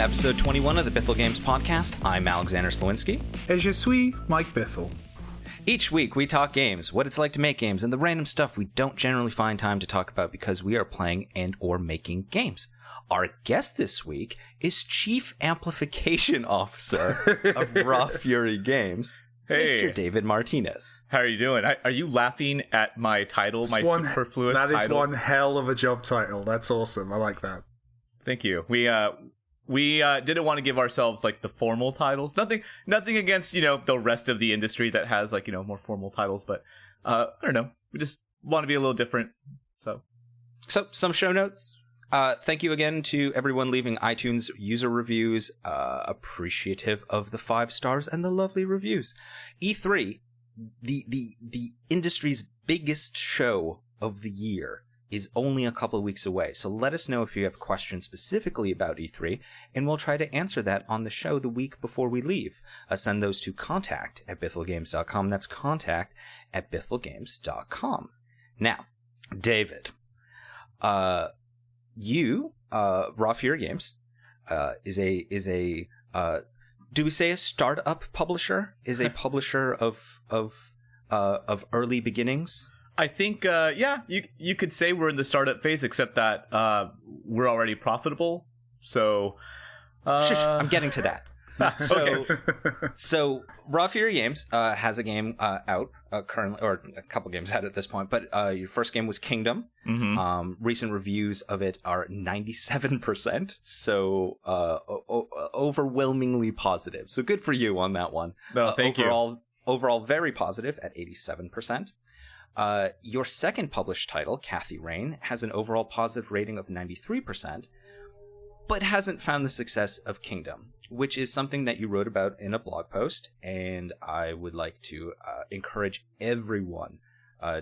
episode 21 of the Bithell Games Podcast. I'm Alexander Slawinski. Et je suis Mike Bithell. Each week we talk games, what it's like to make games, and the random stuff we don't generally find time to talk about because we are playing and or making games. Our guest this week is Chief Amplification Officer of Raw Fury Games, Mr. David Martinez. How are you doing? Are you laughing at my title, superfluous title? That is one hell of a job title. That's awesome. I like that. Thank you. We didn't want to give ourselves like the formal titles. Nothing against, the rest of the industry that has like, more formal titles, but I don't know. We just want to be a little different. So some show notes. Thank you again to everyone leaving iTunes user reviews. Appreciative of the 5 stars and the lovely reviews. E3, the industry's biggest show of the year, is only a couple of weeks away. So let us know if you have questions specifically about E3, and we'll try to answer that on the show the week before we leave. Send those to contact@bithellgames.com. That's contact@bithellgames.com. Now, David, you, Raw Fury Games, is a do we say a startup publisher? Is a publisher of early beginnings? I think, you could say we're in the startup phase, except that we're already profitable. So, Shush, I'm getting to that. So Raw Fury Games has a game out currently, or a couple games out at this point. But your first game was Kingdom. Mm-hmm. Recent reviews of it are 97%, so overwhelmingly positive. So good for you on that one. No, thank you. Overall, very positive at 87%. Your second published title, Cathy Rain, has an overall positive rating of 93%, but hasn't found the success of Kingdom, which is something that you wrote about in a blog post, and I would like to encourage everyone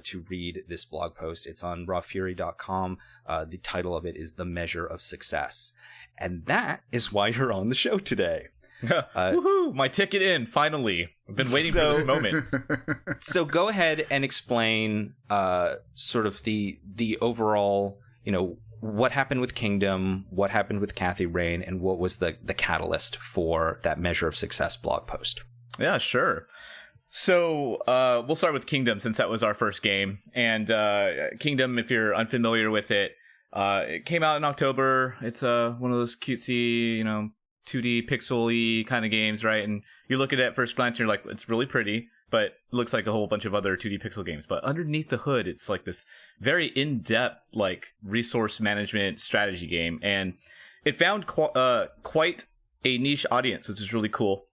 to read this blog post. It's on rawfury.com. The title of it is The Measure of Success, and that is why you're on the show today. Woohoo! My ticket in, finally. I've been waiting for this moment. So go ahead and explain sort of the overall, what happened with Kingdom, what happened with Cathy Rain, and what was the catalyst for that Measure of Success blog post. Yeah, sure. So we'll start with Kingdom, since that was our first game. And Kingdom, if you're unfamiliar with it, it came out in October. It's one of those cutesy, 2D pixel-y kind of games, right? And you look at it at first glance, and you're like, it's really pretty, but it looks like a whole bunch of other 2D pixel games. But underneath the hood, it's like this very in-depth, like, resource management strategy game. And it found quite a niche audience, which is really cool.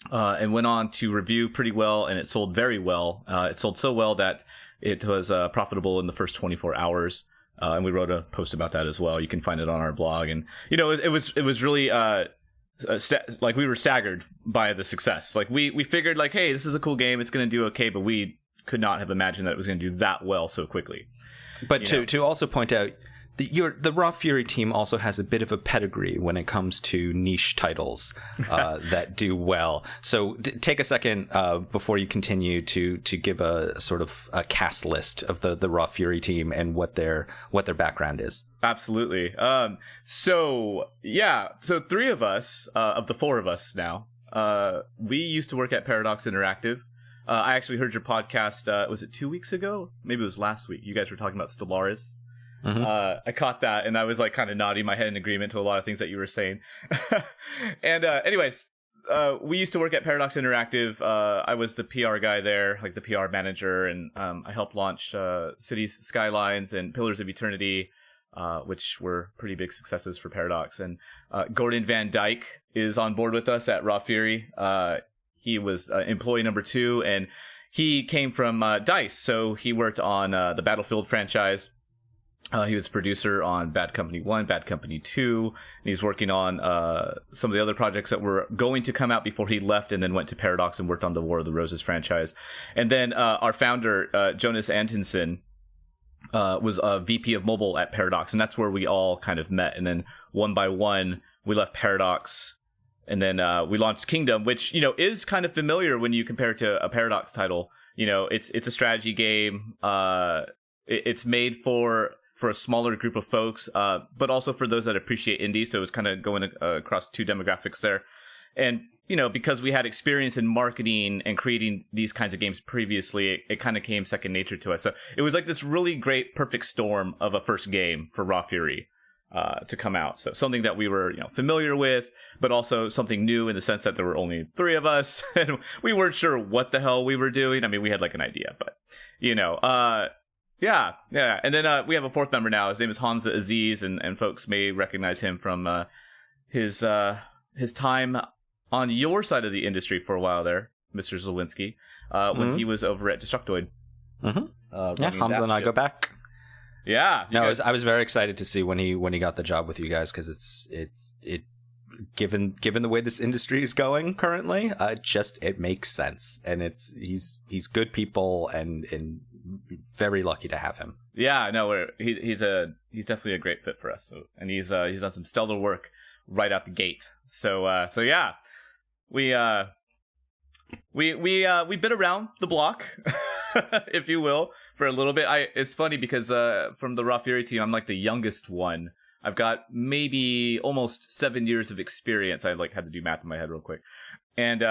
And went on to review pretty well, and it sold very well. It sold so well that it was profitable in the first 24 hours. And we wrote a post about that as well. You can find it on our blog. And, it was really... like we were staggered by the success. Like we figured like, hey, this is a cool game, it's going to do okay, but we could not have imagined that it was going to do that well so quickly. But to also point out, the Raw Fury team also has a bit of a pedigree when it comes to niche titles that do well. So take a second before you continue to give a sort of a cast list of the Raw Fury team and what their background is. Absolutely. So 3 of us, of the 4 of us now, we used to work at Paradox Interactive. I actually heard your podcast, was it 2 weeks ago? Maybe it was last week. You guys were talking about Stellaris. Mm-hmm. I caught that, and I was like kind of nodding my head in agreement to a lot of things that you were saying. And anyways, we used to work at Paradox Interactive. I was the PR guy there, like the PR manager, and I helped launch Cities Skylines and Pillars of Eternity, which were pretty big successes for Paradox. And Gordon Van Dyke is on board with us at Raw Fury. He was employee number 2, and he came from DICE, so he worked on the Battlefield franchise. He was producer on Bad Company 1, Bad Company 2, and he's working on some of the other projects that were going to come out before he left, and then went to Paradox and worked on the War of the Roses franchise. And then our founder, Jonas Antonsen, was a VP of mobile at Paradox, and that's where we all kind of met. And then one by one, we left Paradox, and then we launched Kingdom, which, is kind of familiar when you compare it to a Paradox title. It's a strategy game. It's made for for a smaller group of folks, but also for those that appreciate indie. So it was kind of going across two demographics there. And, because we had experience in marketing and creating these kinds of games previously, it kind of came second nature to us. So it was like this really great, perfect storm of a first game for Raw Fury to come out. So something that we were, familiar with, but also something new in the sense that there were only 3 of us and we weren't sure what the hell we were doing. I mean, we had like an idea, but, yeah. And then we have a 4th member now. His name is Hamza Aziz, and folks may recognize him from his time on your side of the industry for a while there, Mr. Zelwinski, when he was over at Destructoid. Hamza and I go back. Yeah. No, I was very excited to see when he got the job with you guys, because it given the way this industry is going currently, it makes sense, and he's good people and very lucky to have him. Yeah, no, he's definitely a great fit for us. So, and he's done some stellar work right out the gate. So yeah. We bit around the block, if you will, for a little bit. It's funny because from the Raw Fury team, I'm like the youngest one. I've got maybe almost 7 years of experience. I had to do math in my head real quick, and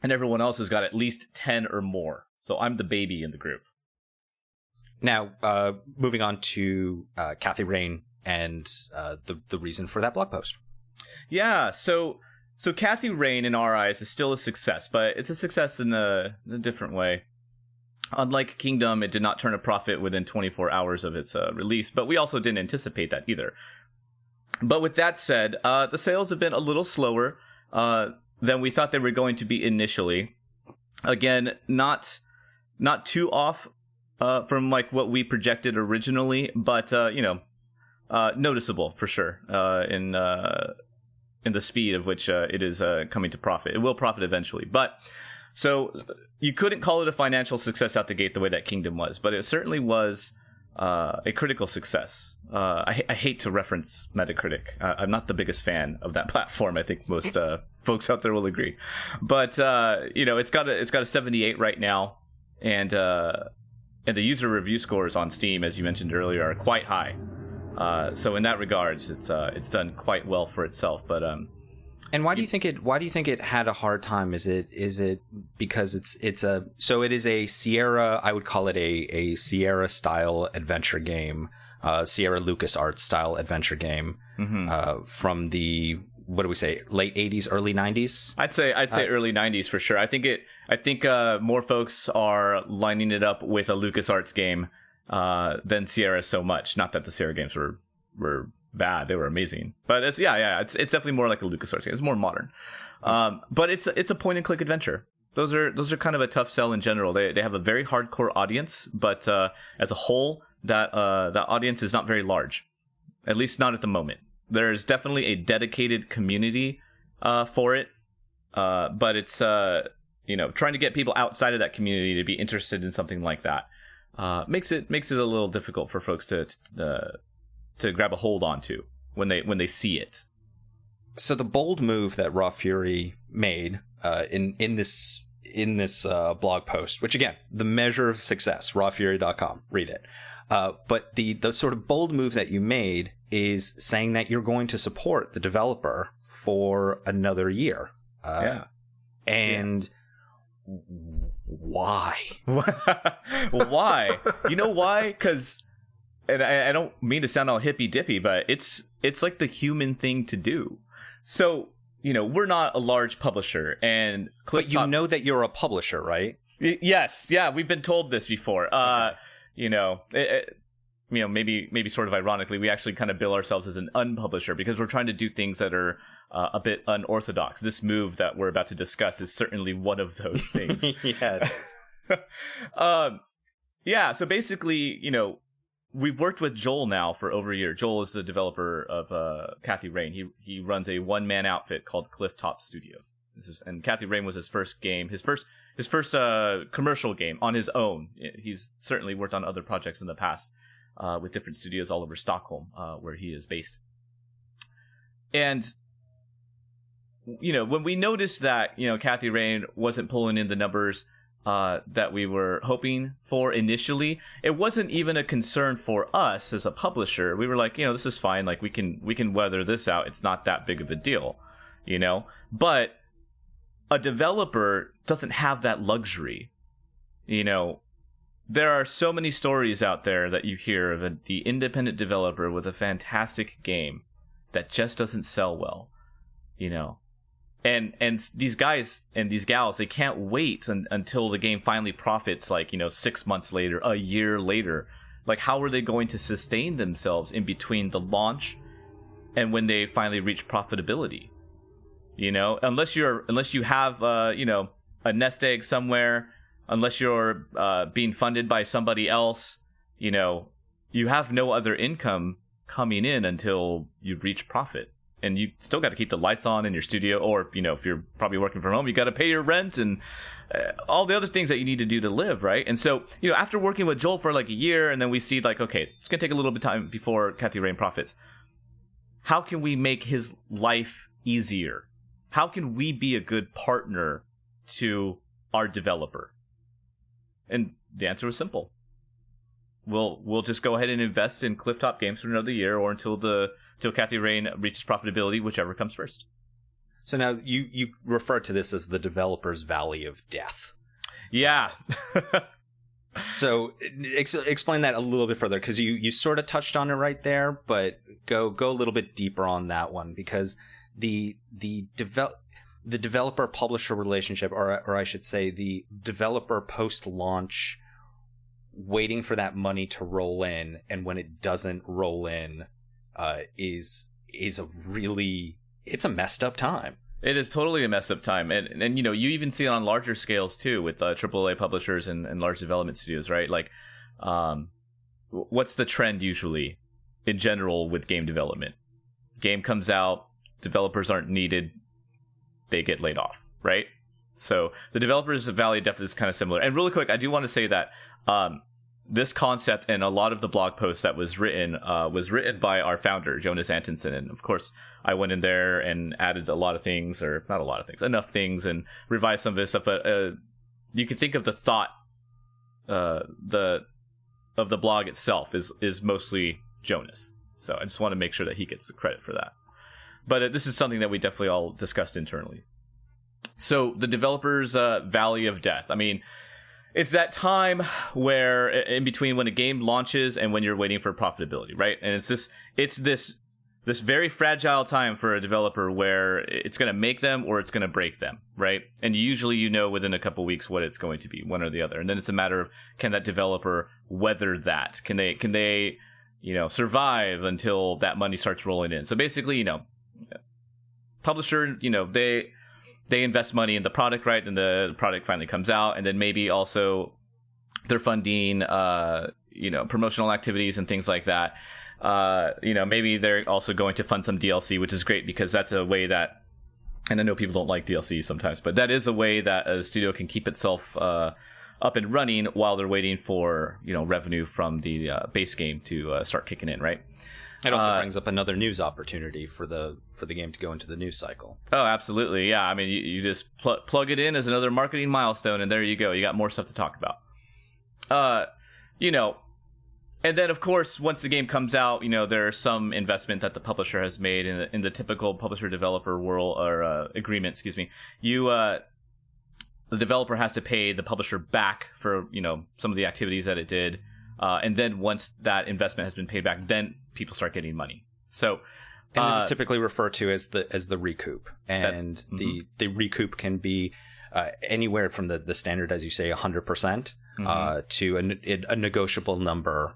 everyone else has got at least 10 or more. So I'm the baby in the group. Now, moving on to Kathy Rain and the reason for that blog post. Yeah, so Kathy Rain, in our eyes, is still a success, but it's a success in a different way. Unlike Kingdom, it did not turn a profit within 24 hours of its release, but we also didn't anticipate that either. But with that said, the sales have been a little slower than we thought they were going to be initially. Again, not too off from like what we projected originally, but noticeable for sure in the speed of which it is coming to profit. It will profit eventually, but so you couldn't call it a financial success out the gate the way that Kingdom was, but it certainly was a critical success. I hate to reference Metacritic. I'm not the biggest fan of that platform. I think most folks out there will agree, but it's got a 78 right now, and the user review scores on Steam, as you mentioned earlier, are quite high. So in that regards, it's done quite well for itself. But and why do you think it had a hard time? Is it because it is a Sierra? I would call it a Sierra style adventure game, Sierra LucasArts style adventure game, from the, what do we say, late 80s, early 90s? I'd say early 90s for sure. I think more folks are lining it up with a LucasArts game than Sierra so much. Not that the Sierra games were bad; they were amazing. But it's definitely more like a LucasArts game. It's more modern, but it's a point and click adventure. Those are kind of a tough sell in general. They have a very hardcore audience, but as a whole, that audience is not very large, at least not at the moment. There's definitely a dedicated community for it, but it's trying to get people outside of that community to be interested in something like that. Makes it a little difficult for folks to grab a hold onto when they see it. So the bold move that Raw Fury made in this blog post, which again, the measure of success, rawfury.com, read it. But the sort of bold move that you made is saying that you're going to support the developer for another year. And why? Why? You know why? Because, and I don't mean to sound all hippy dippy, but it's like the human thing to do. So, we're not a large publisher, and but you know that you're a publisher, right? Yes, yeah, we've been told this before. Okay. Maybe sort of ironically, we actually kind of bill ourselves as an unpublisher because we're trying to do things that are a bit unorthodox. This move that we're about to discuss is certainly one of those things. Yeah, it is. So basically, we've worked with Joel now for over a year. Joel is the developer of Kathy Rain. He runs a one-man outfit called Clifftop Studios. And Kathy Rain was his first game, his first commercial game on his own. He's certainly worked on other projects in the past with different studios all over Stockholm, where he is based. And when we noticed that Kathy Rain wasn't pulling in the numbers that we were hoping for initially. It wasn't even a concern for us as a publisher. We were like, this is fine. Like we can weather this out. It's not that big of a deal, But a developer doesn't have that luxury. There are so many stories out there that you hear of the independent developer with a fantastic game that just doesn't sell well, And these guys and these gals, they can't wait until the game finally profits, 6 months later, a year later. Like, how are they going to sustain themselves in between the launch and when they finally reach profitability? Unless you have, a nest egg somewhere, unless you're being funded by somebody else, you have no other income coming in until you reach profit. And you still got to keep the lights on in your studio, or, if you're probably working from home, you got to pay your rent and all the other things that you need to do to live, right? And so, after working with Joel for a year, and then we see okay, it's going to take a little bit of time before Kathy Rain profits. How can we make his life easier? How can we be a good partner to our developer? And the answer was simple. We'll just go ahead and invest in Clifftop Games for another year, or until Kathy Rain reaches profitability, whichever comes first. So now you refer to this as the developer's valley of death. Yeah. So explain that a little bit further, because you sort of touched on it right there, but go a little bit deeper on that one, because the developer publisher relationship, or I should say the developer post launch, waiting for that money to roll in, and when it doesn't roll in, is it's a messed up time. It is totally a messed up time, and you even see it on larger scales too, with AAA publishers and large development studios, right? What's the trend usually in general with game development? Game comes out, developers aren't needed, they get laid off, right? So the developers' valley of death is kind of similar. And really quick, I do want to say that this concept and a lot of the blog posts that was written by our founder, Jonas Antonsen. And of course, I went in there and added a lot of things, or not a lot of things, enough things, and revised some of this stuff. But you could think of the thought of the blog itself is mostly Jonas. So I just want to make sure that he gets the credit for that. But this is something that we definitely all discussed internally. So the developer's valley of death. I mean, it's that time where in between when a game launches and when you're waiting for profitability, right? And it's this very fragile time for a developer where it's going to make them or it's going to break them, right? And usually within a couple weeks what it's going to be, one or the other. And then it's a matter of, can that developer weather that? Can they survive until that money starts rolling in? So basically, publisher, they invest money in the product, right? And the product finally comes out, and then maybe also they're funding, promotional activities and things like that. Maybe they're also going to fund some DLC, which is great because that's a way that, and I know people don't like DLC sometimes, but that is a way that a studio can keep itself up and running while they're waiting for, revenue from the base game to start kicking in, right? It also brings up another news opportunity for the game to go into the news cycle. Oh, absolutely. Yeah. I mean, you just plug it in as another marketing milestone, and there you go. You got more stuff to talk about. And then, of course, once the game comes out, there's some investment that the publisher has made in the typical publisher-developer world, or agreement, excuse me. The developer has to pay the publisher back for, some of the activities that it did. And then once that investment has been paid back, then people start getting money. So, and this is typically referred to as the recoup, and the recoup can be anywhere from the standard, as you say, 100% to a negotiable number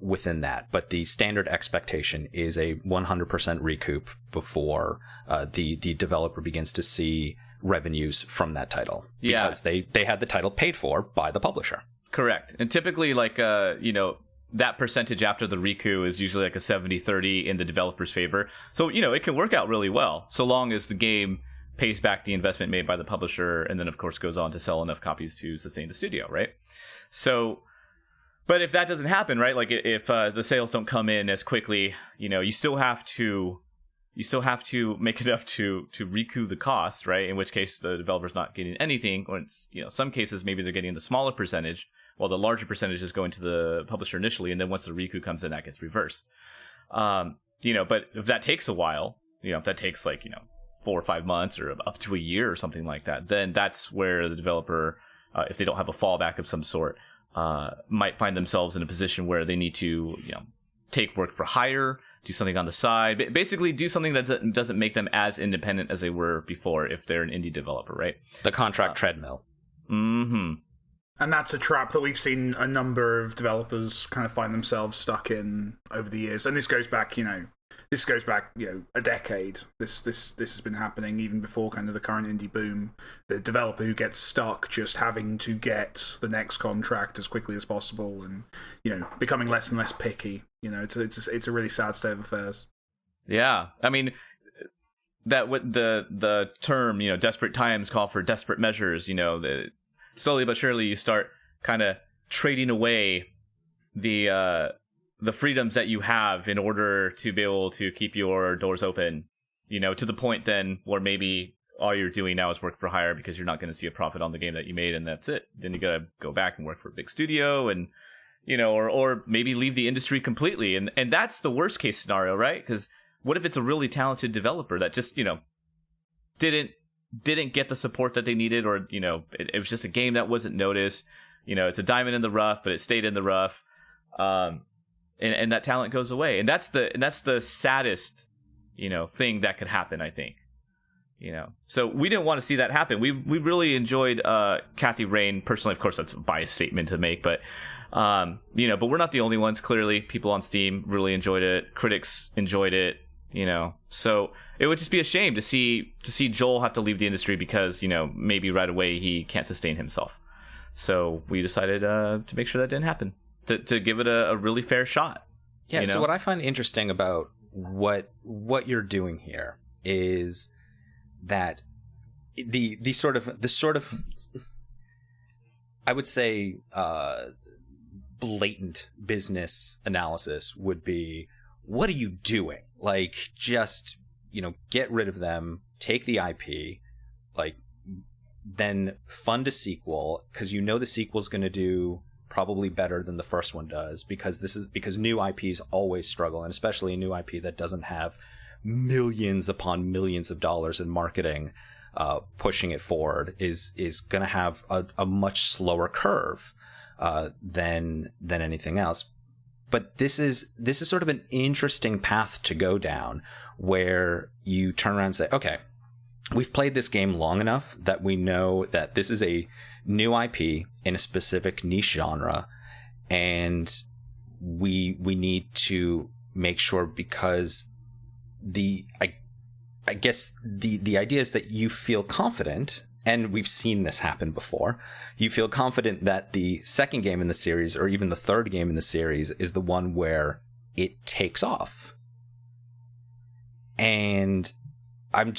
within that. But the standard expectation is a 100% recoup before the developer begins to see revenues from that title, because they had the title paid for by the publisher. Correct. And typically, that percentage after the recoup is usually a 70-30 in the developer's favor. So, it can work out really well, so long as the game pays back the investment made by the publisher, and then, of course, goes on to sell enough copies to sustain the studio, right? So, but if that doesn't happen, right, if the sales don't come in as quickly, you still have to, you still have to make enough to recoup the cost, right? In which case the developer's not getting anything, or it's, some cases maybe they're getting the smaller percentage, while the larger percentage is going to the publisher initially, and then once the recoup comes in, that gets reversed. But if that takes a while, if that takes 4 or 5 months or up to a year or something like that, then that's where the developer, if they don't have a fallback of some sort, might find themselves in a position where they need to, take work for hire, do something on the side, basically do something that doesn't make them as independent as they were before if they're an indie developer, right? The contract treadmill. Mm-hmm. And that's a trap that we've seen a number of developers kind of find themselves stuck in over the years. And this goes back, a decade. This has been happening even before kind of the current indie boom. The developer who gets stuck just having to get the next contract as quickly as possible, and becoming less and less picky. It's a really sad state of affairs. Yeah, I mean, that what the term desperate times call for desperate measures. Slowly but surely you start kind of trading away the freedoms that you have in order to be able to keep your doors open, to the point then where maybe all you're doing now is work for hire because you're not going to see a profit on the game that you made, and that's it. Then you got to go back and work for a big studio, and or maybe leave the industry completely, and that's the worst case scenario, right? Because what if it's a really talented developer that just didn't get the support that they needed, or it was just a game that wasn't noticed. It's a diamond in the rough, but it stayed in the rough, and that talent goes away, and that's the saddest thing that could happen, I think. So we didn't want to see that happen. We really enjoyed Kathy Rain personally. Of course, that's a biased statement to make, but but we're not the only ones. Clearly, people on Steam really enjoyed it. Critics enjoyed it. So it would just be a shame to see Joel have to leave the industry because maybe right away he can't sustain himself. So we decided to make sure that didn't happen, to give it a really fair shot. Yeah. So what I find interesting about what you're doing here is that the sort of I would say blatant business analysis would be, what are you doing? Just, get rid of them, take the IP, then fund a sequel, because the sequel's going to do probably better than the first one does, because new IPs always struggle, and especially a new IP that doesn't have millions upon millions of dollars in marketing pushing it forward is going to have a much slower curve than anything else. But this is sort of an interesting path to go down, where you turn around and say, okay, we've played this game long enough that we know that this is a new IP in a specific niche genre, and we need to make sure, because I guess the idea is that you feel confident, and we've seen this happen before, you feel confident that the second game in the series, or even the third game in the series, is the one where it takes off. And I'm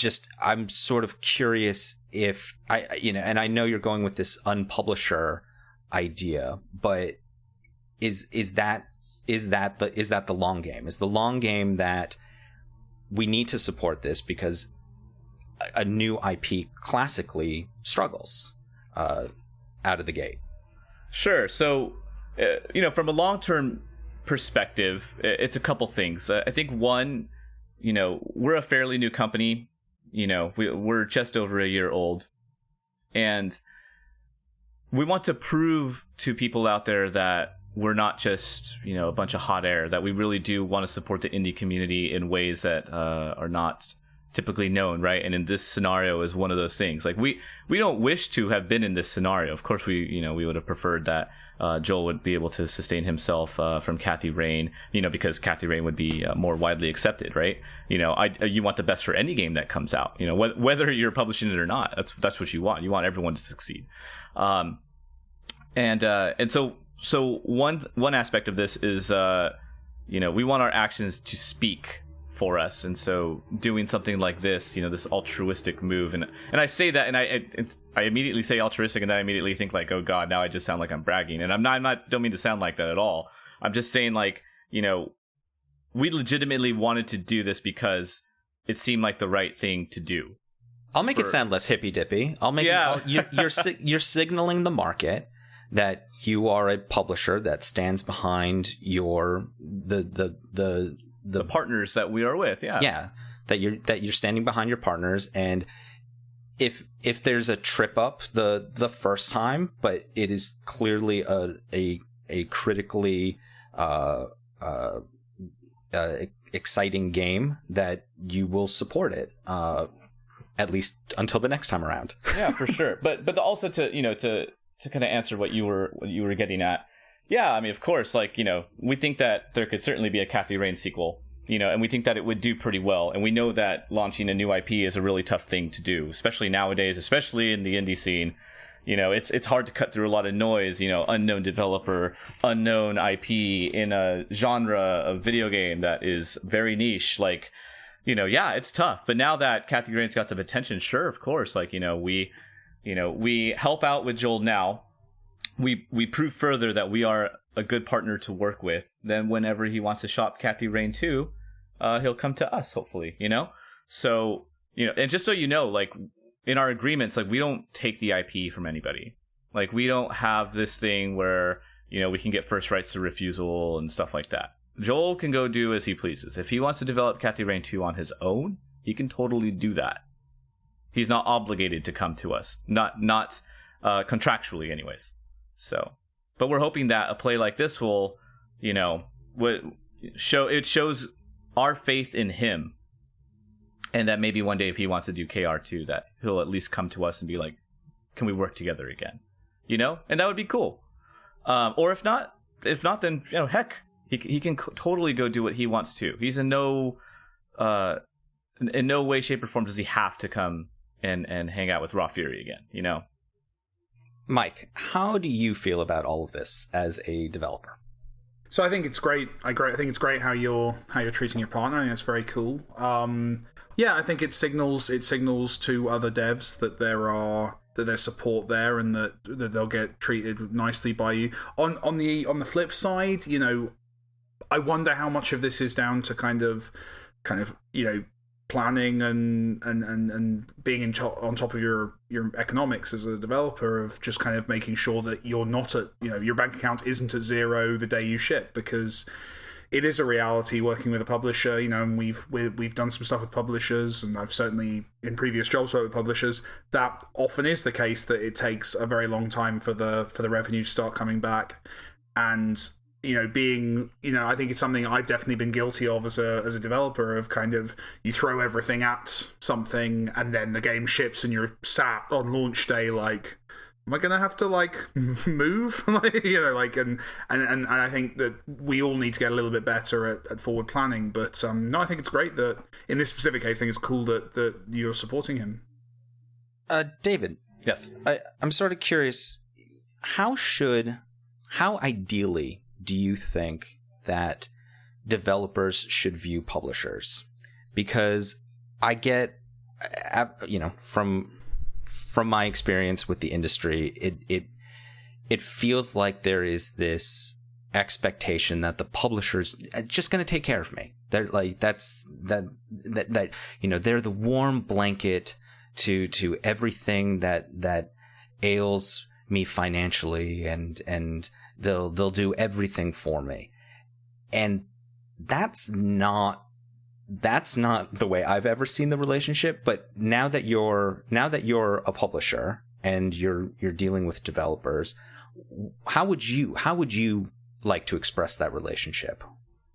sort of curious if and I know you're going with this unpublisher idea, but is that the long game? Is the long game that we need to support this because a new IP classically struggles out of the gate? Sure. So, from a long-term perspective, it's a couple things. I think one, we're a fairly new company. We're just over a year old, and we want to prove to people out there that we're not just, a bunch of hot air, that we really do want to support the indie community in ways that are not typically known, right? And in this scenario is one of those things. We don't wish to have been in this scenario. Of course, we would have preferred that Joel would be able to sustain himself from Kathy Rain, because Kathy Rain would be more widely accepted, right? You want the best for any game that comes out, whether you're publishing it or not. That's what you want. You want everyone to succeed. And so one aspect of this is, we want our actions to speak for us, and so doing something like this, this altruistic move, and I say that, and I immediately say altruistic, and then I immediately think oh god, now I just sound like I'm bragging, and I'm not don't mean to sound like that at all. I'm just saying we legitimately wanted to do this because it seemed like the right thing to do. I'll make it sound less hippy dippy. I'll make you're signaling the market that you are a publisher that stands behind the partners that we are with. Yeah, that you're standing behind your partners, and if there's a trip up the first time, but it is clearly a critically exciting game, that you will support it. At least until the next time around. Yeah, for sure. But also to kind of answer what you were getting at. Yeah, I mean, of course, like, we think that there could certainly be a Kathy Rain sequel, and we think that it would do pretty well. And we know that launching a new IP is a really tough thing to do, especially nowadays, especially in the indie scene. It's hard to cut through a lot of noise, unknown developer, unknown IP in a genre of video game that is very niche. Like, yeah, it's tough. But now that Kathy Rain's got some attention, sure, of course, like, we help out with Joel now. We prove further that we are a good partner to work with. Then whenever he wants to shop Kathy Rain 2, he'll come to us, hopefully, So, and just so you know, like, in our agreements, like, we don't take the IP from anybody. Like, we don't have this thing where, we can get first rights to refusal and stuff like that. Joel can go do as he pleases. If he wants to develop Kathy Rain 2 on his own, he can totally do that. He's not obligated to come to us, not contractually, anyways. So, but we're hoping that a play like this will, shows our faith in him, and that maybe one day if he wants to do KR2, that he'll at least come to us and be like, "Can we work together again?" And that would be cool. Or if not, then heck. He can totally go do what he wants to. He's in no way, shape, or form does he have to come and hang out with Raw Fury again, Mike, how do you feel about all of this as a developer? So I think it's great. I think it's great how you're treating your partner. I think that's very cool. I think it signals to other devs that there's support there, and that they'll get treated nicely by you. On the flip side, I wonder how much of this is down to kind of planning and being on top of your economics as a developer, of just kind of making sure that you're not at your bank account isn't at zero the day you ship, because it is a reality working with a publisher, and we've done some stuff with publishers, and I've certainly in previous jobs worked with publishers. That often is the case, that it takes a very long time for the revenue to start coming back, and I think it's something I've definitely been guilty of as a developer, of kind of, you throw everything at something and then the game ships and you're sat on launch day like, am I gonna have to move? And I think that we all need to get a little bit better at forward planning. But no, I think it's great that in this specific case, I think it's cool that you're supporting him. David. Yes. I'm sort of curious, how ideally do you think that developers should view publishers? Because I get, from my experience with the industry, it feels like there is this expectation that the publisher's just going to take care of me. They're like, they're the warm blanket to everything that ails me financially, and they'll do everything for me. And that's not the way I've ever seen the relationship. But now that you're a publisher and you're dealing with developers, how would you like to express that relationship?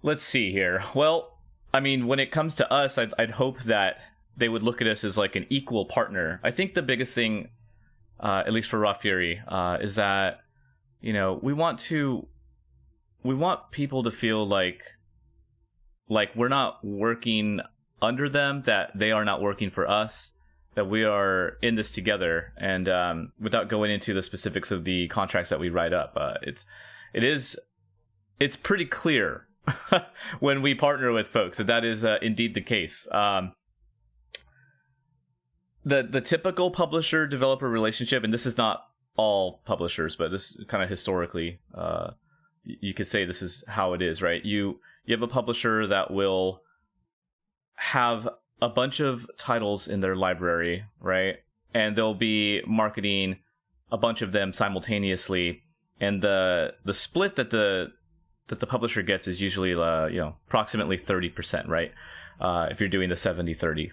Let's see here. Well, I mean, when it comes to us, I'd hope that they would look at us as like an equal partner. I think the biggest thing, at least for Raw Fury, is that, we want people to feel like we're not working under them, that they are not working for us, that we are in this together. And without going into the specifics of the contracts that we write up, it's pretty clear when we partner with folks that is indeed the case. The typical publisher developer relationship, and this is not all publishers, but this kind of historically, you could say this is how it is, right? You have a publisher that will have a bunch of titles in their library, right? And they'll be marketing a bunch of them simultaneously, and the split that the publisher gets is usually approximately 30%, right? If you're doing the 70-30,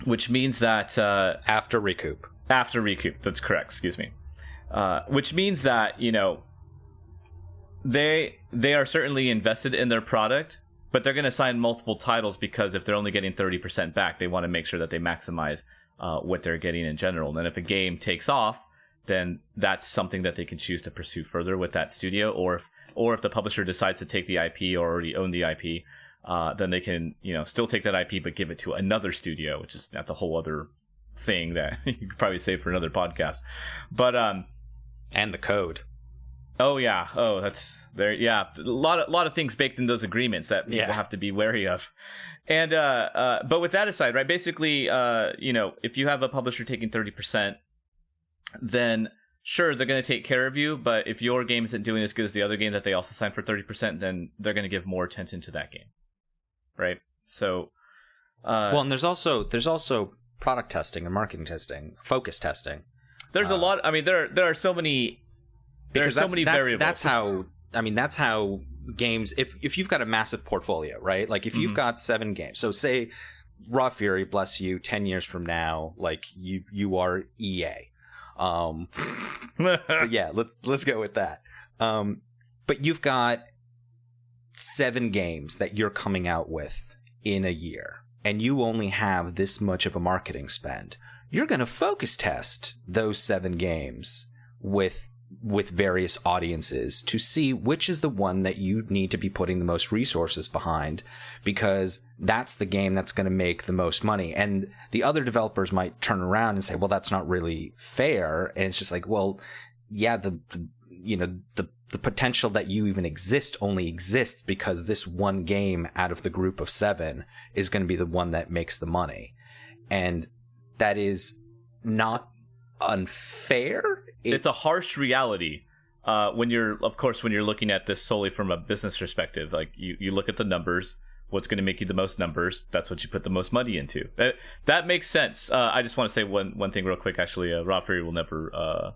which means that after recoup, that's correct. Excuse me. Which means that they are certainly invested in their product, but they're going to sign multiple titles because if they're only getting 30% back, they want to make sure that they maximize what they're getting in general. And if a game takes off, then that's something that they can choose to pursue further with that studio. Or if the publisher decides to take the IP or already own the IP, then they can still take that IP but give it to another studio, that's a whole other thing that you could probably save for another podcast. But and the code. Oh yeah. Oh, that's there. Yeah, a lot of things baked in those agreements that people have to be wary of. And but with that aside, right? Basically, if you have a publisher taking 30%, then sure they're going to take care of you. But if your game isn't doing as good as the other game that they also signed for 30%, then they're going to give more attention to that game, right? So, well, and there's also product testing and marketing testing, focus testing. There's a lot. I mean, there are so many. There are so many variables. That's how games. If you've got a massive portfolio, right? Like if you've got 7 games. So say Raw Fury, bless you, 10 years from now, like you are EA. But yeah, let's go with that. But you've got 7 games that you're coming out with in a year, and you only have this much of a marketing spend. You're going to focus test those 7 games with various audiences to see which is the one that you need to be putting the most resources behind, because that's the game that's going to make the most money. And the other developers might turn around and say, well, that's not really fair. And it's just like, well, yeah, the potential that you even exist only exists because this one game out of the group of 7 is going to be the one that makes the money. And that is not unfair. It's a harsh reality when you're looking at this solely from a business perspective. Like you look at the numbers, what's going to make you the most numbers, that's what you put the most money into. That makes sense. I just want to say one thing real quick. Actually, Raw Fury will never,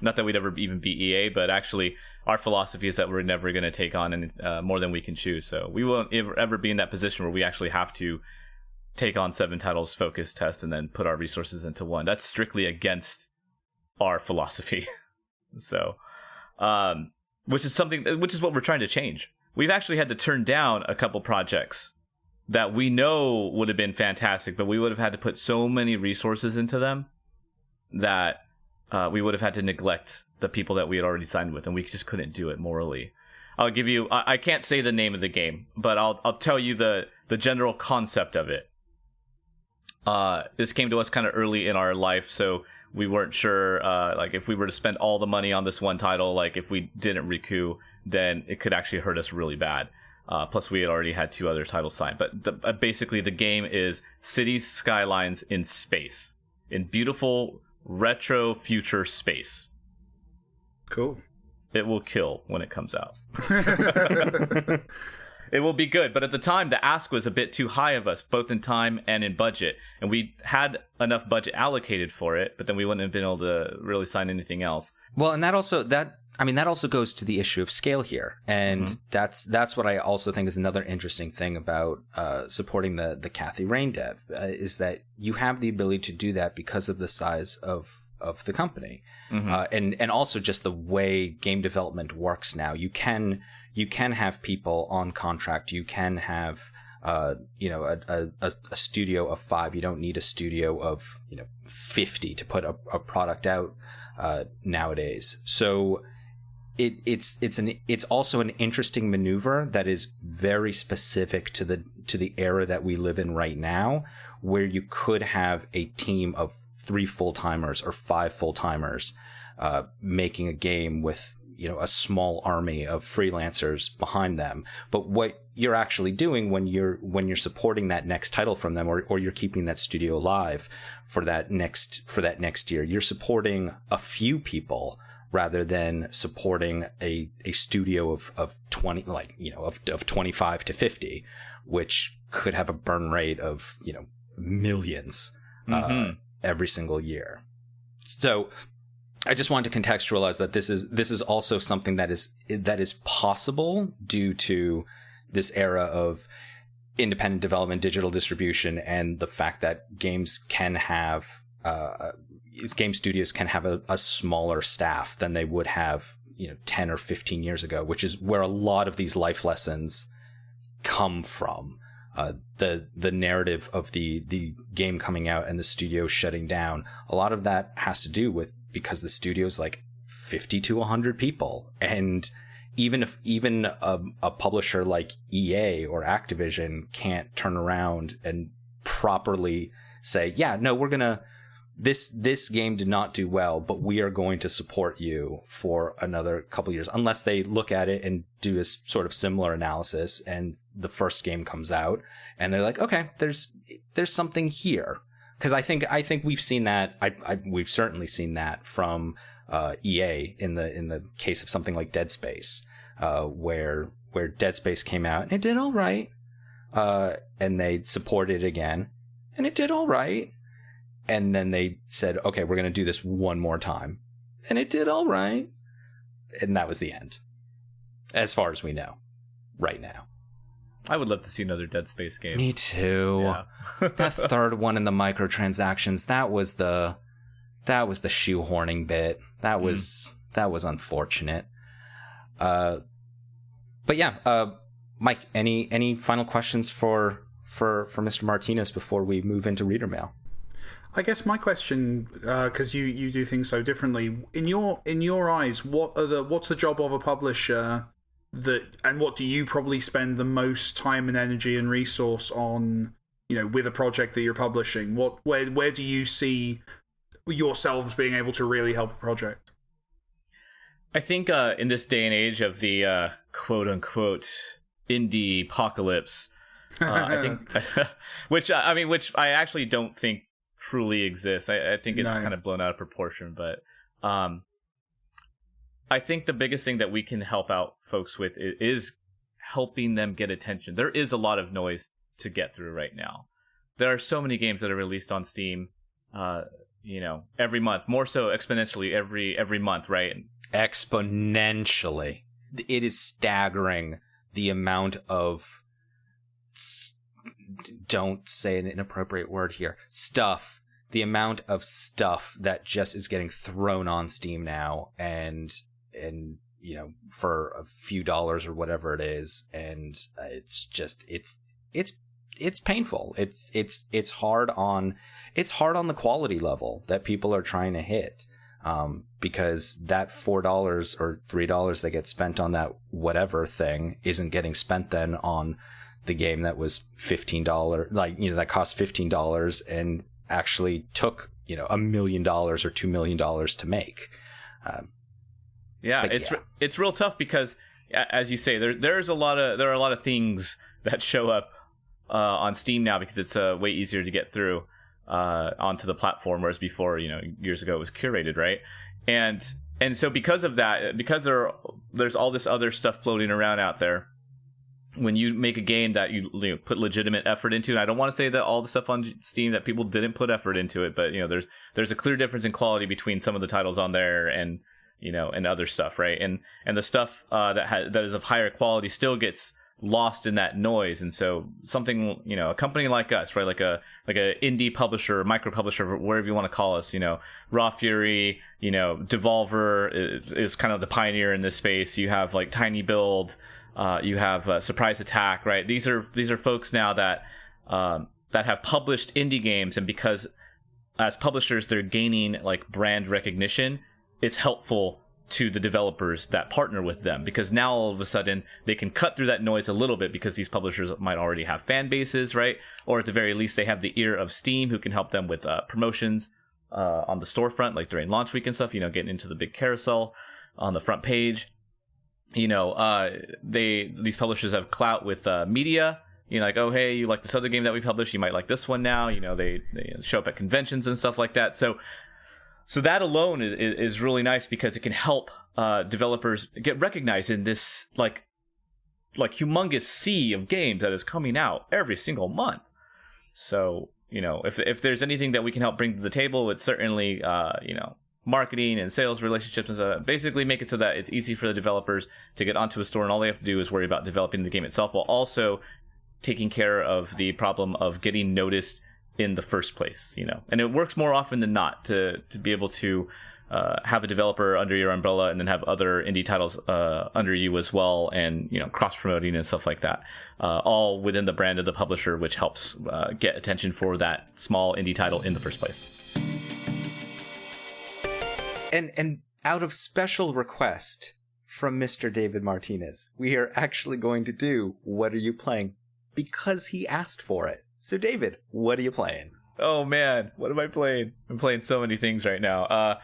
not that we'd ever even beat EA, but actually our philosophy is that we're never going to take on any, more than we can chew. So we won't ever be in that position where we actually have to take on 7 titles, focus test, and then put our resources into one. That's strictly against our philosophy. So, which is what we're trying to change. We've actually had to turn down a couple projects that we know would have been fantastic, but we would have had to put so many resources into them that we would have had to neglect the people that we had already signed with, and we just couldn't do it morally. I'll give you, I can't say the name of the game, but I'll tell you the general concept of it. This came to us kind of early in our life, so we weren't sure, like if we were to spend all the money on this one title, like if we didn't recoup, then it could actually hurt us really bad. Plus, we had already had 2 other titles signed. But basically, the game is Cities Skylines in space, in beautiful retro future space. Cool. It will kill when it comes out. It will be good, but at the time, the ask was a bit too high of us, both in time and in budget. And we had enough budget allocated for it, but then we wouldn't have been able to really sign anything else. Well, and that also goes to the issue of scale here. And that's what I also think is another interesting thing about supporting the Kathy Rain dev, is that you have the ability to do that because of the size of the company. And also just the way game development works now. You can have people on contract. You can have a studio of 5. You don't need a studio of 50 to put a product out nowadays. So it's also an interesting maneuver that is very specific to the era that we live in right now, where you could have a team of 3 full-timers or 5 full-timers making a game with a small army of freelancers behind them. But what you're actually doing when you're supporting that next title from them, or you're keeping that studio alive for that next year, you're supporting a few people rather than supporting a studio of 20, of 25 to 50, which could have a burn rate of millions every single year. So I just wanted to contextualize that this is also something that is possible due to this era of independent development, digital distribution, and the fact that game studios can have a smaller staff than they would have 10 or 15 years ago, which is where a lot of these life lessons come from. The narrative of the game coming out and the studio shutting down, a lot of that has to do with because the studio's like 50 to 100 people, and even a publisher like EA or Activision can't turn around and properly say, yeah, no, we're gonna this game did not do well, but we are going to support you for another couple years, unless they look at it and do a sort of similar analysis and the first game comes out and they're like, okay, there's something here. Because I think we've seen that. We've certainly seen that from EA in the case of something like Dead Space, where Dead Space came out and it did all right, and they supported it again and it did all right, and then they said, okay, we're going to do this one more time, and it did all right, and that was the end, as far as we know, right now. I would love to see another Dead Space game. Me too. Yeah. That third one in the microtransactions, that was the shoehorning bit. That was unfortunate. But yeah, Mike, any final questions for Mr. Martinez before we move into reader mail? I guess my question, because you do things so differently, in your eyes, what's the job of a publisher? And what do you probably spend the most time and energy and resource on, with a project that you're publishing? Where do you see yourselves being able to really help a project? I think in this day and age of the quote unquote indie apocalypse, I think, which I actually don't think truly exists. I think it's kind of blown out of proportion, but I think the biggest thing that we can help out folks with is helping them get attention. There is a lot of noise to get through right now. There are so many games that are released on Steam, every month, more so exponentially every month, right? Exponentially. It is staggering the amount of, don't say an inappropriate word here, stuff. The amount of stuff that just is getting thrown on Steam now, and for a few dollars or whatever it is, and it's painful. It's hard on the quality level that people are trying to hit, because that $4 or $3 that gets spent on that whatever thing isn't getting spent then on the game that was $15, that cost $15 and actually took $1 million or $2 million to make. It's real tough because, as you say, there are a lot of things that show up on Steam now because it's way easier to get through onto the platform, whereas before, years ago it was curated, right? And so because of that, because there's all this other stuff floating around out there, when you make a game that you put legitimate effort into, and I don't want to say that all the stuff on Steam that people didn't put effort into it, but there's a clear difference in quality between some of the titles on there and and other stuff, right? And the stuff that is of higher quality still gets lost in that noise. And so something, a company like us, right, like a indie publisher, micro publisher, whatever you want to call us, Raw Fury, Devolver is kind of the pioneer in this space. You have like Tiny Build. You have Surprise Attack, right? These are folks now that have published indie games, and because as publishers they're gaining like brand recognition, it's helpful to the developers that partner with them, because now all of a sudden they can cut through that noise a little bit, because these publishers might already have fan bases, right? Or at the very least they have the ear of Steam, who can help them with promotions on the storefront, like during launch week and stuff, getting into the big carousel on the front page. These publishers have clout with media, like, oh, hey, you like this other game that we published, you might like this one now. They show up at conventions and stuff like that. So that alone is really nice, because it can help developers get recognized in this like humongous sea of games that is coming out every single month. So if there's anything that we can help bring to the table, it's certainly marketing and sales relationships and so basically make it so that it's easy for the developers to get onto a store and all they have to do is worry about developing the game itself while also taking care of the problem of getting noticed in the first place, and it works more often than not to be able to have a developer under your umbrella and then have other indie titles under you as well, and cross promoting and stuff like that, all within the brand of the publisher, which helps get attention for that small indie title in the first place. And out of special request from Mr. David Martinez, we are actually going to do What Are You Playing? Because he asked for it. So David, what are you playing? Oh man, what am I playing? I'm playing so many things right now.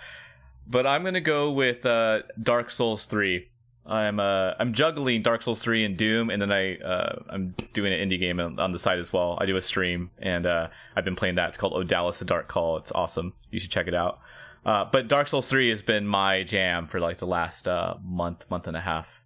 But I'm gonna go with Dark Souls 3. I'm juggling Dark Souls 3 and Doom, and then I'm doing an indie game on the side as well. I do a stream, and I've been playing that. It's called Odalis: The Dark Call. It's awesome. You should check it out. But Dark Souls 3 has been my jam for like the last month and a half,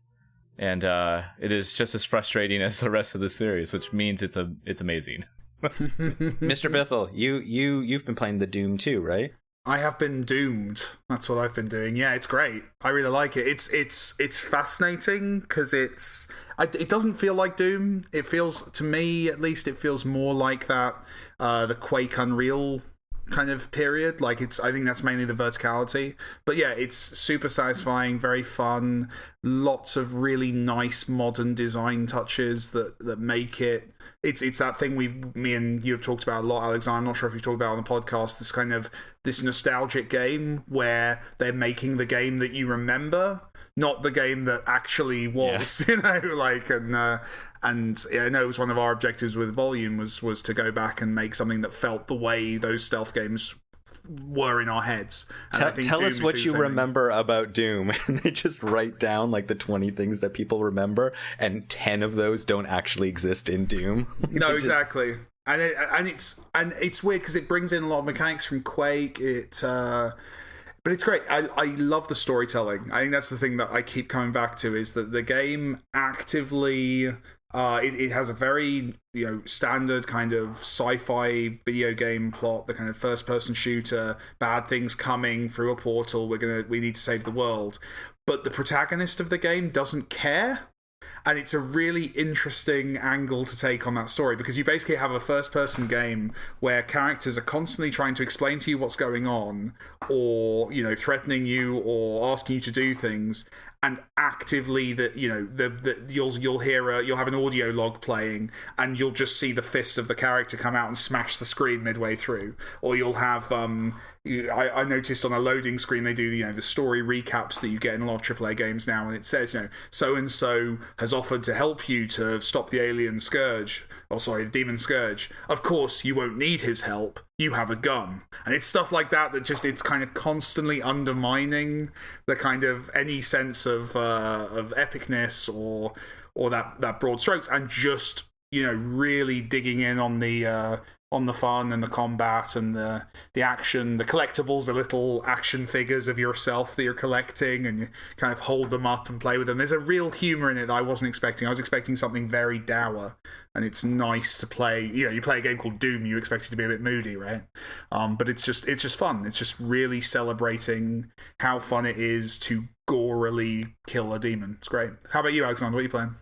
and it is just as frustrating as the rest of the series, which means it's amazing. Mr. Bithell, you've been playing the Doom too, right? I have been doomed. That's what I've been doing. Yeah, it's great. I really like it. It's fascinating because it doesn't feel like Doom. It feels, to me at least, it feels more like that the Quake Unreal kind of period. Like I think that's mainly the verticality. But yeah, it's super satisfying, very fun, lots of really nice modern design touches that make it. It's that thing me and you have talked about a lot, Alexander. I'm not sure if you've talked about it on the podcast, this nostalgic game where they're making the game that you remember, not the game that actually was, and I know it was one of our objectives with Volume was to go back and make something that felt the way those stealth games were in our heads. Tell us what you remember about Doom, and they just write down like the 20 things that people remember, and 10 of those don't actually exist in Doom. No, exactly. And it's weird because it brings in a lot of mechanics from Quake. But it's great. I love the storytelling. I think that's the thing that I keep coming back to, is that the game actively it has a very standard kind of sci-fi video game plot, the kind of first-person shooter, bad things coming through a portal, we need to save the world. But the protagonist of the game doesn't care. And it's a really interesting angle to take on that story, because you basically have a first-person game where characters are constantly trying to explain to you what's going on, or threatening you or asking you to do things, and actively you'll have an audio log playing, and you'll just see the fist of the character come out and smash the screen midway through, or you'll have I noticed on a loading screen they do the story recaps that you get in a lot of AAA games now, and it says so and so has offered to help you to stop the the demon scourge. Of course, you won't need his help. You have a gun, and it's stuff like that it's kind of constantly undermining the kind of any sense of epicness or that broad strokes, and just really digging in on the fun and the combat and the action, the collectibles, the little action figures of yourself that you're collecting, and you kind of hold them up and play with them. There's a real humor in it that I wasn't expecting. I was expecting something very dour, and it's nice to play. You play a game called Doom, you expect it to be a bit moody, right? But it's just fun. It's just really celebrating how fun it is to gorily kill a demon. It's great. How about you, Alexander? What are you playing?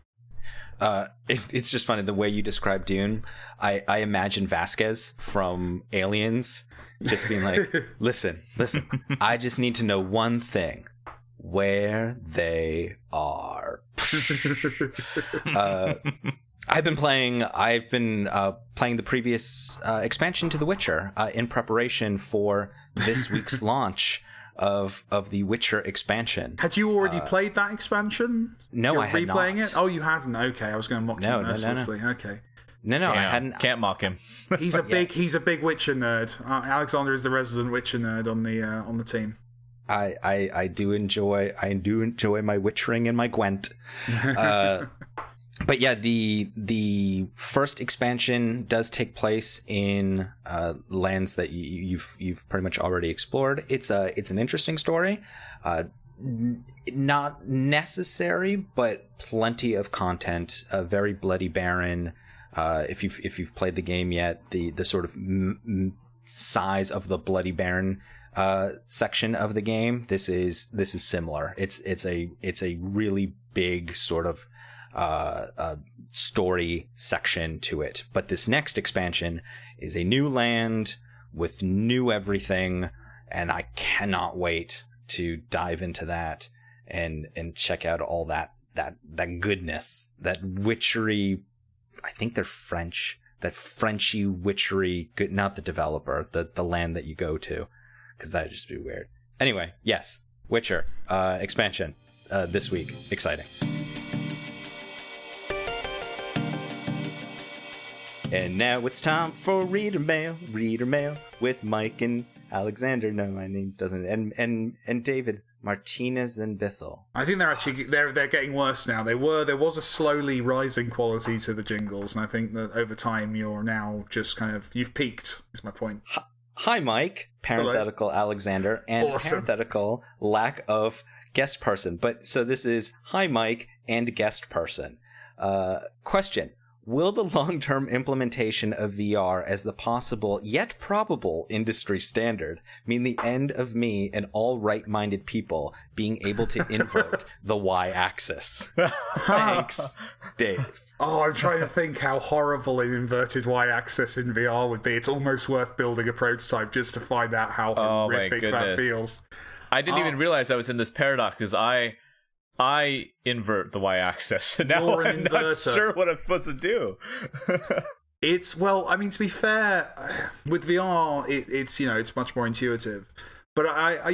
It's just funny the way you describe Dune. I imagine Vasquez from Aliens just being like, listen, I just need to know one thing: where they are. I've been playing the previous expansion to The Witcher in preparation for this week's launch of the Witcher expansion. Had you already played that expansion? No, I had not. Replaying it? Oh, you hadn't. Okay, I was going to mock you mercilessly. No. Okay. No, Damn, I hadn't. Can't mock him. He's a big Witcher nerd. Alexander is the resident Witcher nerd on the team. I do enjoy my Witchering and my Gwent. But yeah, the first expansion does take place in lands that you've pretty much already explored. It's an interesting story, not necessary, but plenty of content. A very bloody baron, If you've played the game yet, the sort of size of the Bloody Baron section of the game, this is similar. It's a really big sort of story section to it. But this next expansion is a new land with new everything, and I cannot wait to dive into that and check out all that goodness, that witchery. I think they're French, that Frenchy witchery, good, not the developer, the land that you go to, because that'd just be weird. Anyway, yes, Witcher expansion this week. Exciting. And now it's time for Reader Mail with Mike and Alexander. No, my name doesn't. And David Martinez and Bithell. I think they're actually they're getting worse now. There was a slowly rising quality to the jingles, and I think that over time you're now just kind of, you've peaked. Is my point. Hi, Mike. Parenthetical Hello. Alexander, and awesome. Parenthetical lack of guest person. But so this is hi, Mike and guest person. Question. Will the long-term implementation of VR as the possible yet probable industry standard mean the end of me and all right-minded people being able to invert the y-axis? Thanks, Dave. Oh, I'm trying to think how horrible an inverted y-axis in VR would be. It's almost worth building a prototype just to find out how horrific that feels. I didn't even realize I was in this paradox, because I invert the y-axis, and now I'm not sure what I'm supposed to do. To be fair, with VR, it's much more intuitive. But I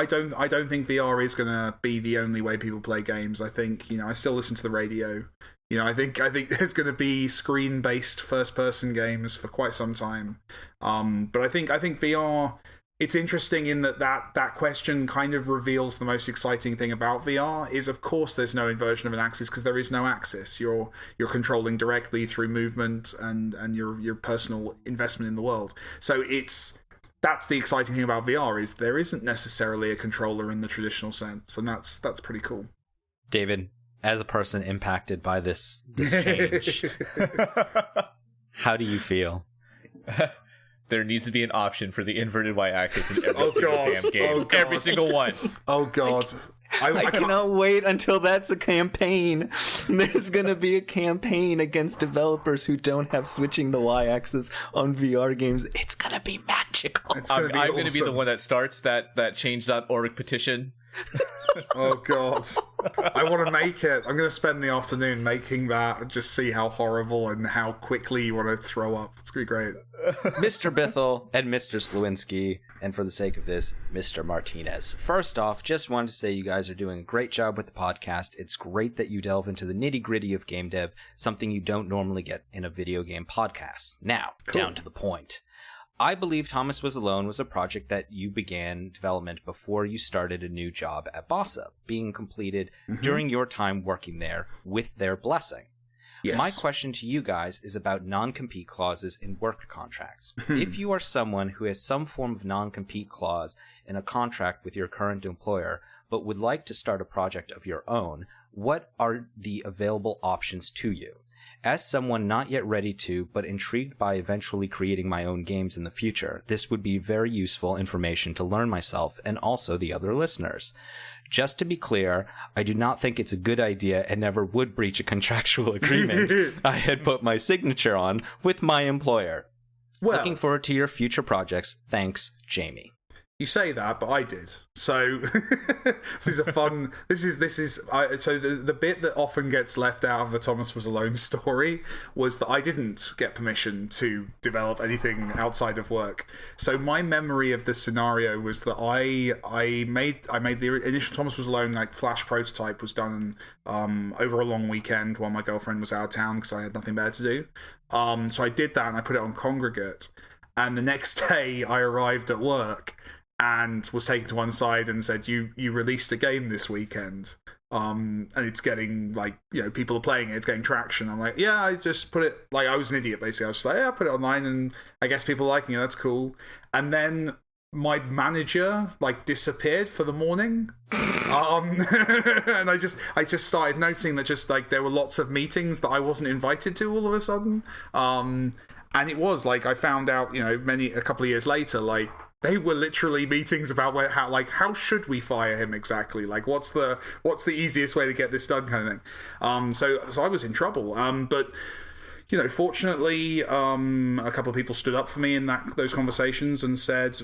don't think VR is going to be the only way people play games. I think, I still listen to the radio. I think there's going to be screen-based first-person games for quite some time. But I think VR. It's interesting in that question kind of reveals the most exciting thing about VR is, of course, there's no inversion of an axis because there is no axis. You're controlling directly through movement and your personal investment in the world. So that's the exciting thing about VR is there isn't necessarily a controller in the traditional sense, and that's pretty cool. David, as a person impacted by this change, how do you feel? There needs to be an option for the inverted y-axis in every single damn game. Every single one. Oh, God. I cannot wait until that's a campaign. There's going to be a campaign against developers who don't have switching the y-axis on VR games. It's going to be magical. I'm going to be the one that starts that change.org petition. Oh, God. I want to make it. I'm going to spend the afternoon making that and just see how horrible and how quickly you want to throw up. It's going to be great. Mr. Bithell and Mr. Slewinski, and for the sake of this, Mr. Martinez. First off, just wanted to say you guys are doing a great job with the podcast. It's great that you delve into the nitty-gritty of game dev, something you don't normally get in a video game podcast. Now, down to the point. I believe Thomas Was Alone was a project that you began development before you started a new job at Bossa, being completed during your time working there with their blessing. Yes. My question to you guys is about non-compete clauses in work contracts. If you are someone who has some form of non-compete clause in a contract with your current employer, but would like to start a project of your own, what are the available options to you? As someone not yet ready to, but intrigued by eventually creating my own games in the future, this would be very useful information to learn myself and also the other listeners. Just to be clear, I do not think it's a good idea and never would breach a contractual agreement I had put my signature on with my employer. Well, looking forward to your future projects. Thanks, Jamie. You say that, but I did. So this is a fun. So the bit that often gets left out of the Thomas Was Alone story was that I didn't get permission to develop anything outside of work. So my memory of this scenario was that I made the initial Thomas Was Alone Flash prototype was done over a long weekend while my girlfriend was out of town because I had nothing better to do. So I did that and I put it on Congregate. And the next day I arrived at work and was taken to one side and said, you released a game this weekend, and it's getting, people are playing it, it's getting traction. I'm like, yeah, I just put it, I was an idiot, basically. I was just like, yeah, I put it online, and I guess people are liking it, that's cool. And then my manager, disappeared for the morning. And I just started noticing that just like there were lots of meetings that I wasn't invited to all of a sudden. And it was like I found out, a couple of years later, like they were literally meetings about how should we fire him exactly? Like what's the easiest way to get this done, kind of thing. So I was in trouble. But fortunately, a couple of people stood up for me in those conversations and said,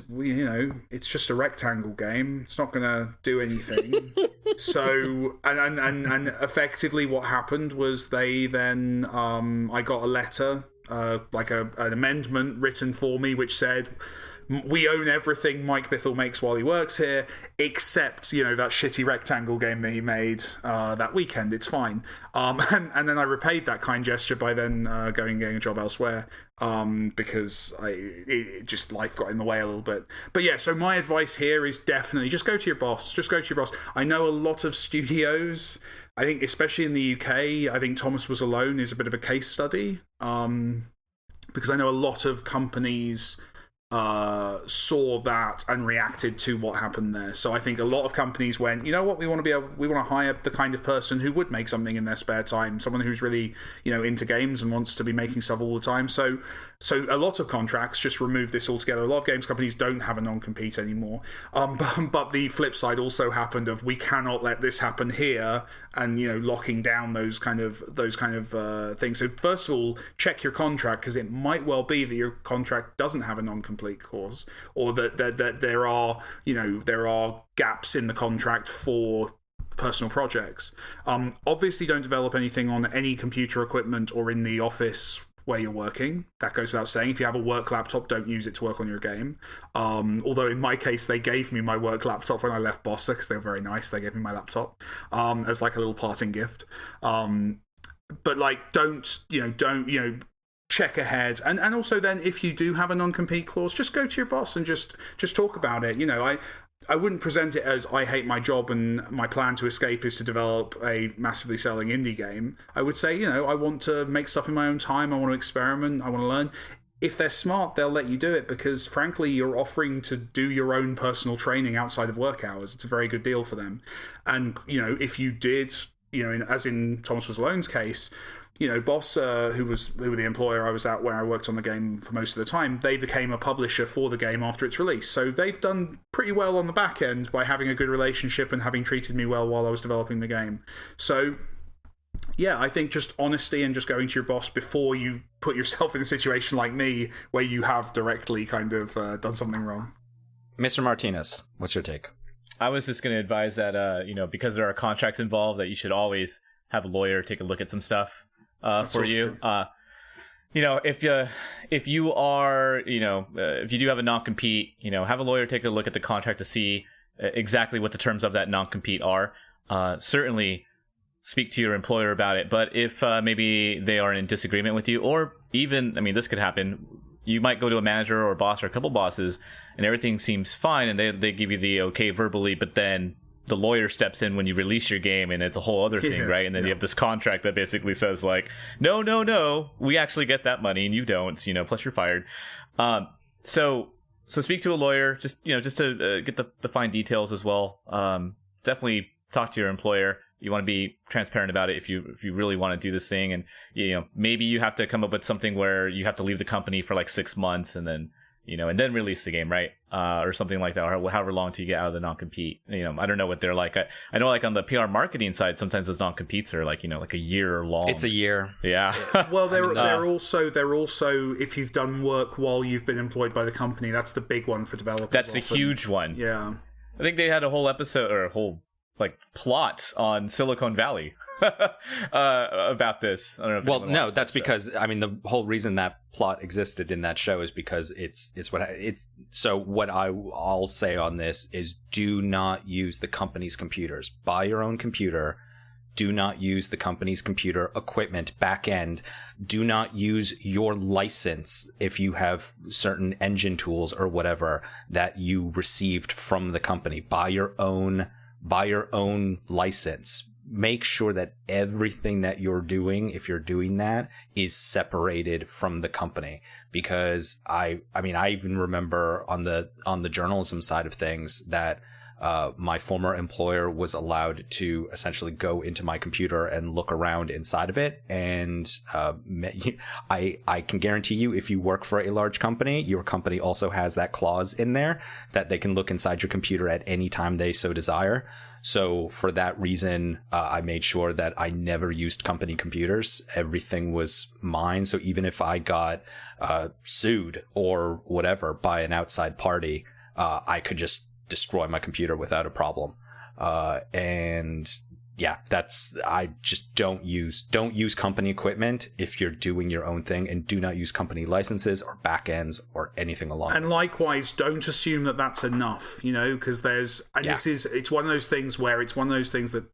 it's just a rectangle game. It's not going to do anything. So, and effectively what happened was they then, I got a letter, like an amendment written for me, which said, we own everything Mike Bithell makes while he works here, except, that shitty rectangle game that he made that weekend. It's fine. And then I repaid that kind gesture by then going and getting a job elsewhere because just life got in the way a little bit. But yeah, so my advice here is definitely just go to your boss. Just go to your boss. I know a lot of studios, I think especially in the UK, I think Thomas Was Alone is a bit of a case study because I know a lot of companies saw that and reacted to what happened there. So I think a lot of companies went, you know what, we want to hire the kind of person who would make something in their spare time, someone who's really, into games and wants to be making stuff all the time. So a lot of contracts just remove this altogether. A lot of games companies don't have a non-compete anymore. But the flip side also happened of we cannot let this happen here, and locking down those kind of things. So first of all, check your contract, because it might well be that your contract doesn't have a non-complete clause, or that there are gaps in the contract for personal projects. Obviously, don't develop anything on any computer equipment or in the office where you're working. That goes without saying. If you have a work laptop, don't use it to work on your game. Although in my case, they gave me my work laptop when I left Bossa, because they were very nice. They gave me my laptop as like a little parting gift. But like, don't check ahead. And also then, if you do have a non-compete clause, just go to your boss and just talk about it. I wouldn't present it as I hate my job and my plan to escape is to develop a massively selling indie game. I would say, I want to make stuff in my own time. I want to experiment. I want to learn. If they're smart, they'll let you do it because, frankly, you're offering to do your own personal training outside of work hours. It's a very good deal for them. And, if you did, as in Thomas Was Alone's case, Boss, who were the employer I was at where I worked on the game for most of the time, they became a publisher for the game after its release. So they've done pretty well on the back end by having a good relationship and having treated me well while I was developing the game. So, yeah, I think just honesty and just going to your boss before you put yourself in a situation like me where you have directly kind of done something wrong. Mr. Martinez, what's your take? I was just going to advise that, because there are contracts involved, that you should always have a lawyer take a look at some stuff. For you, if you do have a non-compete, have a lawyer take a look at the contract to see exactly what the terms of that non-compete are. Certainly speak to your employer about it. But if maybe they are in disagreement with you, or even, this could happen. You might go to a manager or a boss or a couple bosses and everything seems fine and they give you the okay verbally, but then the lawyer steps in when you release your game and it's a whole other thing, right? And then you have this contract that basically says like, no, we actually get that money and you don't, plus you're fired. So speak to a lawyer, just to get the fine details as well. Definitely talk to your employer. You want to be transparent about it if you really want to do this thing. And, maybe you have to come up with something where you have to leave the company for like 6 months and then, and then release the game, right? Or something like that, or however long till you get out of the non-compete. I don't know what they're like. I know like on the PR marketing side, sometimes those non-competes are like, like a year long. It's a year. Yeah. Well, they're also, if you've done work while you've been employed by the company, that's the big one for developers. That's the huge one. Yeah. I think they had a whole episode or a whole plot on Silicon Valley about this. I don't know. Well, no, that's because the whole reason that plot existed in that show is because so what I'll say on this is do not use the company's computers. Buy your own computer. Do not use the company's computer equipment back end. Do not use your license if you have certain engine tools or whatever that you received from the company. Buy your own license. Make sure that everything that you're doing, if you're doing that, is separated from the company. Because I even remember on the journalism side of things that My former employer was allowed to essentially go into my computer and look around inside of it. And I can guarantee you, if you work for a large company, your company also has that clause in there that they can look inside your computer at any time they so desire. So for that reason, I made sure that I never used company computers. Everything was mine. So even if I got sued or whatever by an outside party, I could just destroy my computer without a problem. And yeah, I just don't use company equipment if you're doing your own thing, and do not use company licenses or backends or anything along and those likewise lines. Don't assume that that's enough, because it's one of those things that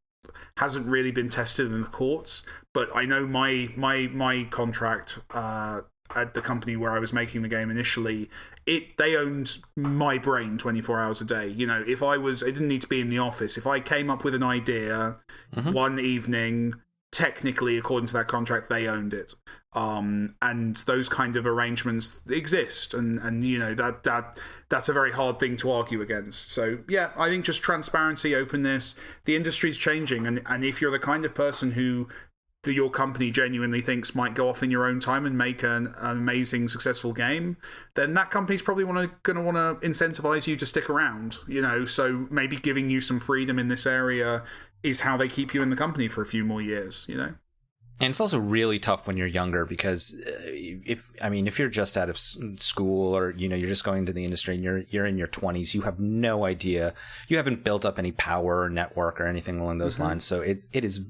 hasn't really been tested in the courts. But I know my contract at the company where I was making the game initially, they owned my brain 24 hours a day. If I didn't need to be in the office. If I came up with an idea one evening, technically, according to that contract, they owned it. And those kind of arrangements exist, and that's a very hard thing to argue against. So yeah, I think just transparency, openness. The industry's changing, and if you're the kind of person who your company genuinely thinks might go off in your own time and make an amazing, successful game, then that company's probably going to want to incentivize you to stick around. So maybe giving you some freedom in this area is how they keep you in the company for a few more years. And it's also really tough when you're younger, because if you're just out of school, or you're just going into the industry and you're in your 20s, you have no idea, you haven't built up any power or network or anything along those lines. So it is.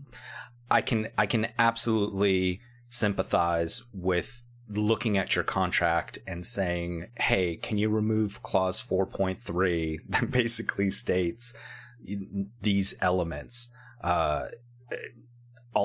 I can absolutely sympathize with looking at your contract and saying, hey, can you remove clause 4.3 that basically states these elements? All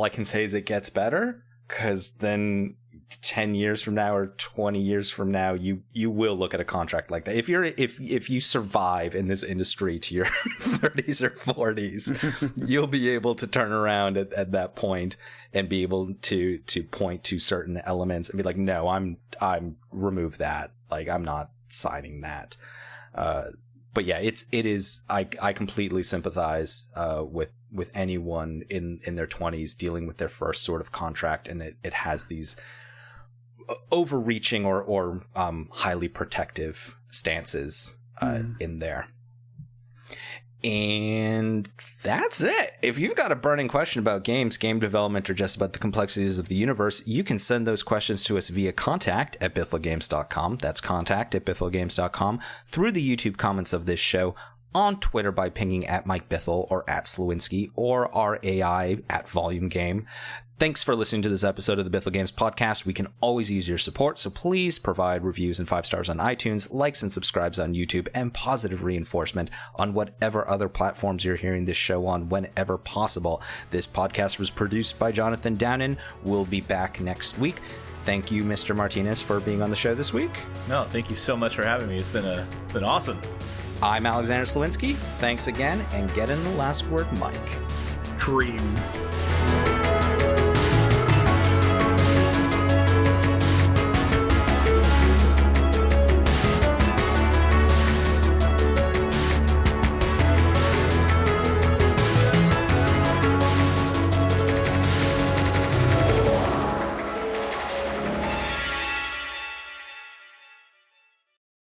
I can say is it gets better, because then 10 years from now or 20 years from now, you will look at a contract like that. If you survive in this industry to your 30s or 40s, you'll be able to turn around at that point and be able to point to certain elements and be like, no, I'm remove that. Like, I'm not signing that. But yeah, it is. I completely sympathize with anyone in their 20s dealing with their first sort of contract, and it has these overreaching or highly protective stances in there. And that's it. If you've got a burning question about games, game development, or just about the complexities of the universe, you can send those questions to us via contact@bithelgames.com. That's contact@bithelgames.com, through the YouTube comments of this show, on Twitter by pinging @MikeBithell or @Slewinski, or our AI @VolumeGame. Thanks for listening to this episode of the Bithell Games Podcast. We can always use your support, so please provide reviews and 5 stars on iTunes, likes and subscribes on YouTube, and positive reinforcement on whatever other platforms you're hearing this show on whenever possible. This podcast was produced by Jonathan Downen. We'll be back next week. Thank you, Mr. Martinez, for being on the show this week. No, thank you so much for having me. It's been awesome. I'm Alexander Slewinski. Thanks again, and get in the last word, Mike. Dream.